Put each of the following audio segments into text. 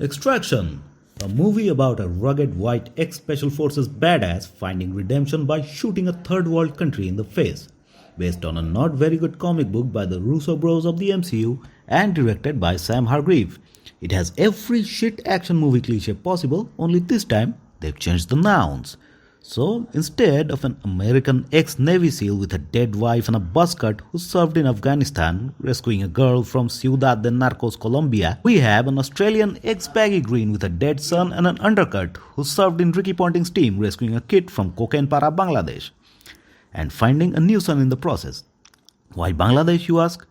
Extraction, a movie about a rugged white ex special forces badass finding redemption by shooting a third world country in the face. Based on a not very good comic book by the Russo bros of the MCU and directed by Sam Hargrave. It has every shit action movie cliche possible, only this time they've changed the nouns. So, instead of an American ex Navy SEAL with a dead wife and a buzz cut who served in Afghanistan rescuing a girl from Ciudad de Narcos, Colombia, we have an Australian ex Baggy Green with a dead son and an undercut who served in Ricky Ponting's team rescuing a kid from Cocaine Para, Bangladesh, and finding a new son in the process. Why Bangladesh, you ask?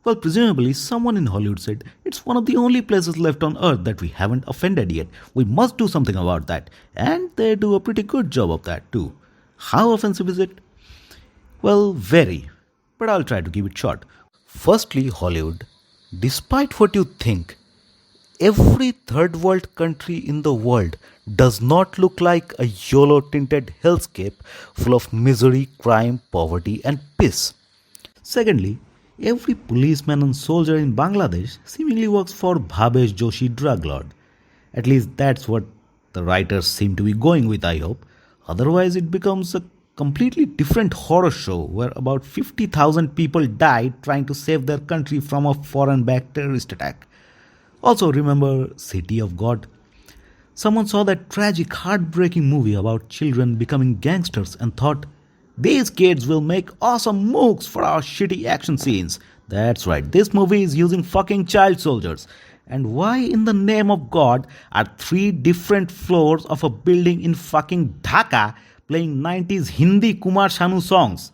Well, presumably someone in Hollywood said, it's one of the only places left on earth that we haven't offended yet. We must do something about that. And they do a pretty good job of that too. How offensive is it? Well, very. But I'll try to keep it short. Firstly, Hollywood, despite what you think, every third world country in the world does not look like a YOLO tinted hellscape full of misery, crime, poverty, and piss. Secondly, every policeman and soldier in Bangladesh seemingly works for Bhabesh Joshi drug lord. At least that's what the writers seem to be going with, I hope. Otherwise, it becomes a completely different horror show where about 50,000 people died trying to save their country from a foreign-backed terrorist attack. Also, remember City of God? Someone saw that tragic, heartbreaking movie about children becoming gangsters and thought, these kids will make awesome mooks for our shitty action scenes. That's right, this movie is using fucking child soldiers. And why in the name of God are 3 different floors of a building in fucking Dhaka playing 90s Hindi Kumar Sanu songs?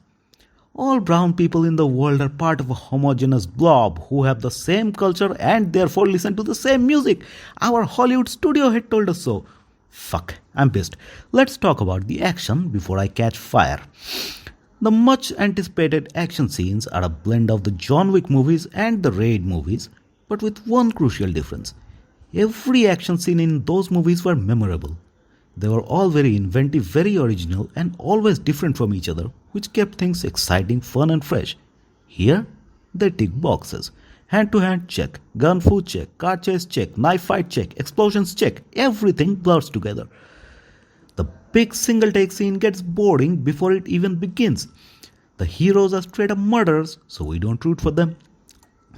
All brown people in the world are part of a homogeneous blob who have the same culture and therefore listen to the same music. Our Hollywood studio head told us so. Fuck, I'm pissed. Let's talk about the action before I catch fire. The much anticipated action scenes are a blend of the John Wick movies and the Raid movies, but with one crucial difference. Every action scene in those movies were memorable. They were all very inventive, very original, and always different from each other, which kept things exciting, fun, and fresh. Here, they tick boxes. Hand-to-hand check, gun-fu check, car chase check, knife fight check, explosions check, everything blurs together. The big single-take scene gets boring before it even begins. The heroes are straight-up murderers, so we don't root for them.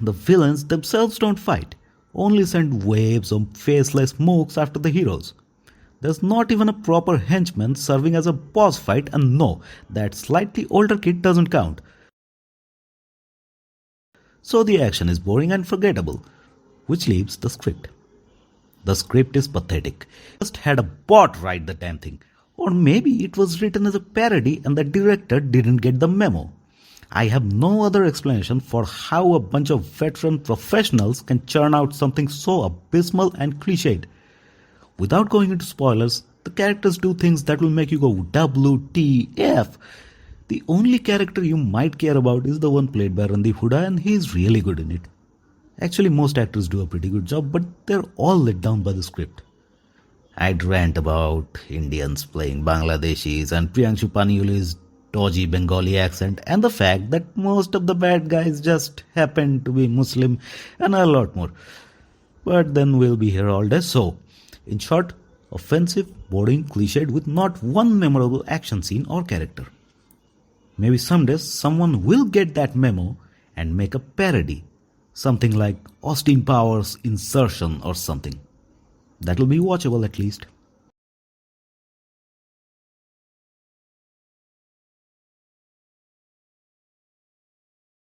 The villains themselves don't fight, only send waves of faceless mooks after the heroes. There's not even a proper henchman serving as a boss fight, and no, that slightly older kid doesn't count. So the action is boring and forgettable, which leaves the script. The script is pathetic. Just had a bot write the damn thing. Or maybe it was written as a parody and the director didn't get the memo. I have no other explanation for how a bunch of veteran professionals can churn out something so abysmal and cliched. Without going into spoilers, the characters do things that will make you go WTF. The only character you might care about is the one played by Randeep Hooda, and he's really good in it. Actually, most actors do a pretty good job, but they're all let down by the script. I'd rant about Indians playing Bangladeshis and Priyanshu Paniuli's dodgy Bengali accent and the fact that most of the bad guys just happen to be Muslim and a lot more. But then we'll be here all day, so in short, offensive, boring, cliched with not one memorable action scene or character. Maybe someday someone will get that memo and make a parody. Something like Austin Powers Insertion or something. That'll be watchable at least.